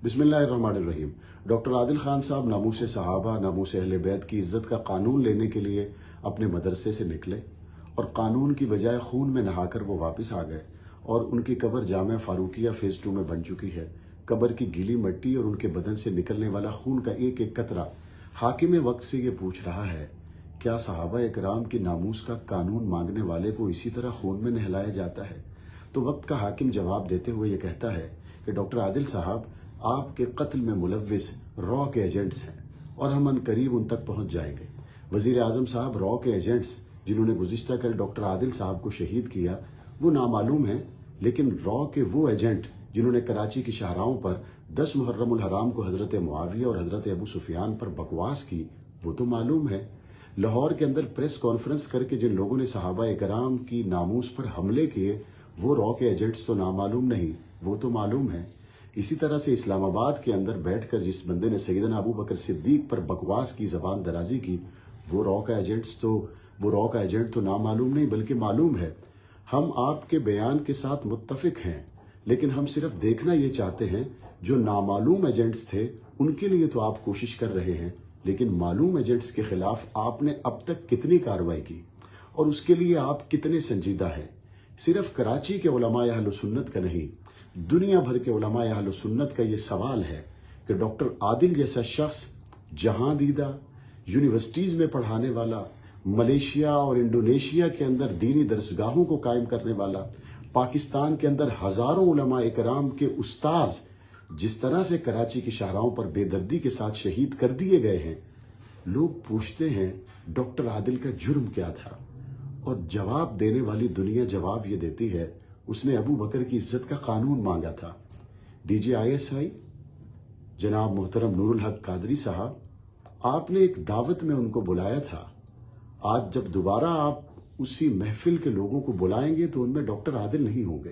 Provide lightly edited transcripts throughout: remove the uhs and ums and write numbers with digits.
بسم اللہ الرحمن الرحیم۔ ڈاکٹر عادل خان صاحب ناموس صحابہ، ناموس اہل بیت کی عزت کا قانون لینے کے لیے اپنے مدرسے سے نکلے اور قانون کی بجائے خون میں نہا کر وہ واپس آ گئے، اور ان کی قبر جامعہ فاروقیہ فیز 2 میں بن چکی ہے۔ قبر کی گیلی مٹی اور ان کے بدن سے نکلنے والا خون کا ایک ایک قطرہ حاکم وقت سے یہ پوچھ رہا ہے، کیا صحابہ اکرام کی ناموس کا قانون مانگنے والے کو اسی طرح خون میں نہلایا جاتا ہے؟ تو وقت کا حاکم جواب دیتے ہوئے یہ کہتا ہے کہ ڈاکٹر عادل صاحب، آپ کے قتل میں ملوث را کے ایجنٹس ہیں اور ہم عنقریب ان تک پہنچ جائیں گے۔ وزیر اعظم صاحب، را کے ایجنٹس جنہوں نے گزشتہ کل ڈاکٹر عادل صاحب کو شہید کیا وہ نامعلوم ہیں، لیکن را کے وہ ایجنٹ جنہوں نے کراچی کی شاہراہوں پر 10 محرم الحرام کو حضرت معاویہ اور حضرت ابو سفیان پر بکواس کی وہ تو معلوم ہے۔ لاہور کے اندر پریس کانفرنس کر کے جن لوگوں نے صحابہ اکرام کی ناموس پر حملے کیے وہ را کے ایجنٹس تو نامعلوم نہیں، وہ تو معلوم ہے۔ اسی طرح سے اسلام آباد کے اندر بیٹھ کر جس بندے نے سیدنا ابو بکر صدیق پر بکواس کی، زبان درازی کی، وہ را کا ایجنٹ تو نامعلوم نہیں بلکہ معلوم ہے۔ ہم آپ کے بیان کے ساتھ متفق ہیں، لیکن ہم صرف دیکھنا یہ چاہتے ہیں جو نامعلوم ایجنٹس تھے ان کے لیے تو آپ کوشش کر رہے ہیں، لیکن معلوم ایجنٹس کے خلاف آپ نے اب تک کتنی کارروائی کی اور اس کے لیے آپ کتنے سنجیدہ ہیں؟ صرف کراچی کے علماء اہل سنت کا نہیں، دنیا بھر کے علماء اہل سنت کا یہ سوال ہے کہ ڈاکٹر عادل جیسا شخص، جہاں دیدہ، یونیورسٹیز میں پڑھانے والا، ملیشیا اور انڈونیشیا کے اندر دینی درسگاہوں کو قائم کرنے والا، پاکستان کے اندر ہزاروں علماء اکرام کے استاذ جس طرح سے کراچی کی شاہراہوں پر بے دردی کے ساتھ شہید کر دیے گئے ہیں، لوگ پوچھتے ہیں ڈاکٹر عادل کا جرم کیا تھا؟ اور جواب دینے والی دنیا جواب یہ دیتی ہے، اس نے ابو بکر کی عزت کا قانون مانگا تھا۔ ڈی جی ISI جناب محترم نور الحق قادری صاحب، آپ نے ایک دعوت میں ان کو بلایا تھا۔ آج جب دوبارہ آپ اسی محفل کے لوگوں کو بلائیں گے تو ان میں ڈاکٹر عادل نہیں ہوں گے۔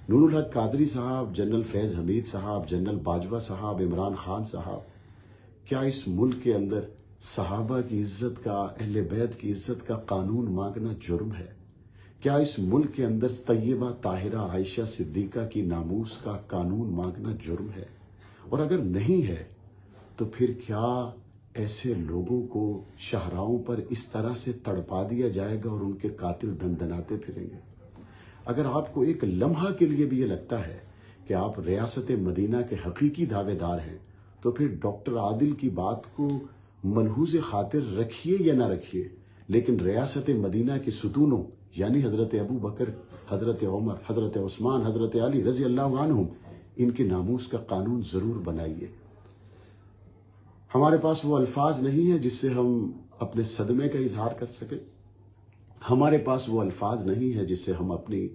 نور الحق قادری صاحب، جنرل فیض حمید صاحب، جنرل باجوہ صاحب، عمران خان صاحب، کیا اس ملک کے اندر صحابہ کی عزت کا، اہل بیت کی عزت کا قانون مانگنا جرم ہے؟ کیا اس ملک کے اندر طیبہ طاہرہ عائشہ صدیقہ کی ناموس کا قانون مانگنا جرم ہے؟ اور اگر نہیں ہے تو پھر کیا ایسے لوگوں کو شاہراہوں پر اس طرح سے تڑپا دیا جائے گا اور ان کے قاتل دندناتے پھریں گے؟ اگر آپ کو ایک لمحہ کے لیے بھی یہ لگتا ہے کہ آپ ریاست مدینہ کے حقیقی دعوے دار ہیں تو پھر ڈاکٹر عادل کی بات کو ملحوظ خاطر رکھیے یا نہ رکھیے، لیکن ریاست مدینہ کے ستونوں یعنی حضرت ابو بکر، حضرت عمر، حضرت عثمان، حضرت علی رضی اللہ عنہم، ان کے ناموس کا قانون ضرور بنائیے۔ ہمارے پاس وہ الفاظ نہیں ہیں جس سے ہم اپنے صدمے کا اظہار کر سکیں، ہمارے پاس وہ الفاظ نہیں ہے جس سے ہم اپنی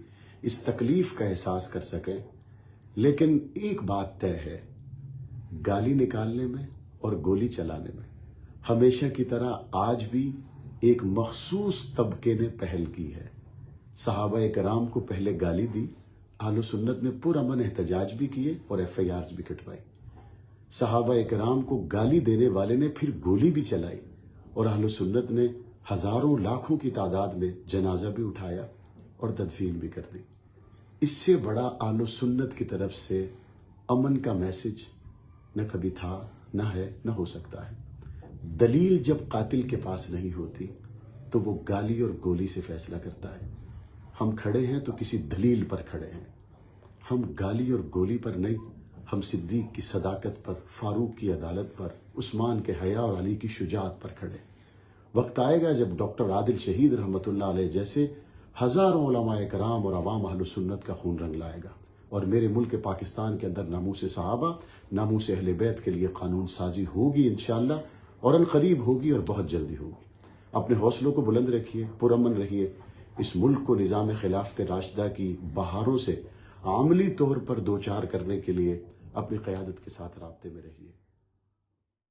اس تکلیف کا احساس کر سکیں، لیکن ایک بات طے ہے، گالی نکالنے میں اور گولی چلانے میں ہمیشہ کی طرح آج بھی ایک مخصوص طبقے نے پہل کی ہے۔ صحابہ کرام کو پہلے گالی دی، اہل سنت نے پرامن احتجاج بھی کیے اور FIRs بھی کٹوائی۔ صحابہ کرام کو گالی دینے والے نے پھر گولی بھی چلائی اور اہل سنت نے ہزاروں لاکھوں کی تعداد میں جنازہ بھی اٹھایا اور تدفین بھی کر دی۔ اس سے بڑا اہل سنت کی طرف سے امن کا میسج نہ کبھی تھا، نہ ہے، نہ ہو سکتا ہے۔ دلیل جب قاتل کے پاس نہیں ہوتی تو وہ گالی اور گولی سے فیصلہ کرتا ہے۔ ہم کھڑے ہیں تو کسی دلیل پر کھڑے ہیں، ہم گالی اور گولی پر نہیں، ہم صدیق کی صداقت پر، فاروق کی عدالت پر، عثمان کے حیا اور علی کی شجاعت پر کھڑے۔ وقت آئے گا جب ڈاکٹر عادل شہید رحمۃ اللہ علیہ جیسے ہزاروں علماء کرام اور عوام اہل سنت کا خون رنگ لائے گا اور میرے ملک پاکستان کے اندر ناموس صحابہ، ناموس اہل بیت کے لیے قانون سازی ہوگی انشاءاللہ، اور عنقریب ہوگی اور بہت جلدی ہوگی۔ اپنے حوصلوں کو بلند رکھیے، پرامن رہیے، اس ملک کو نظام خلافت راشدہ کی بہاروں سے عملی طور پر دوچار کرنے کے لیے اپنی قیادت کے ساتھ رابطے میں رہیے۔